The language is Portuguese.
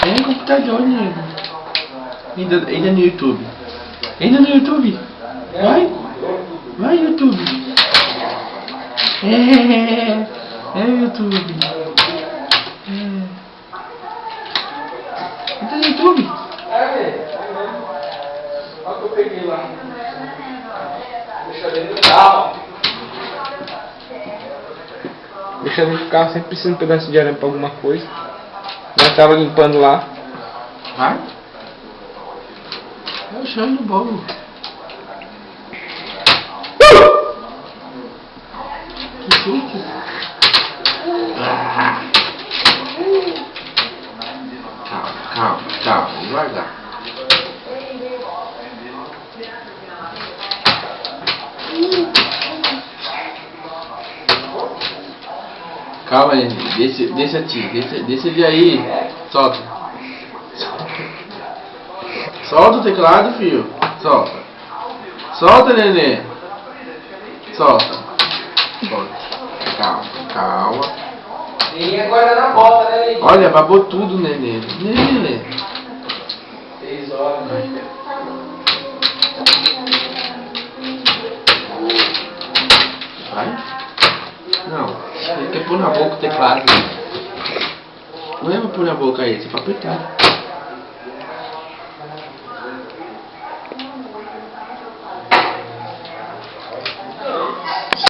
É computador, nego. Ainda no YouTube. Ainda no YouTube. Vai. Vai, YouTube. YouTube. Entra no YouTube. Olha o que eu peguei lá. Deixa dentro do carro. Deixa dentro do carro, sempre precisa de um pedaço de arame pra alguma coisa. Já tava limpando lá. Vai. É o chão do bolo. Que susto. Calma, devagar. Calma, Nenê. Desce ele aí. Solta. Solta o teclado, filho. Solta. Solta, Nenê. Solta. Calma. E agora na bota, né, Nenê? Olha, babou tudo, Nenê. Nenê. 6 horas. Vai? Não. Ele quer pôr na boca o teclado. Não é pra pôr na boca esse, é pra apertar.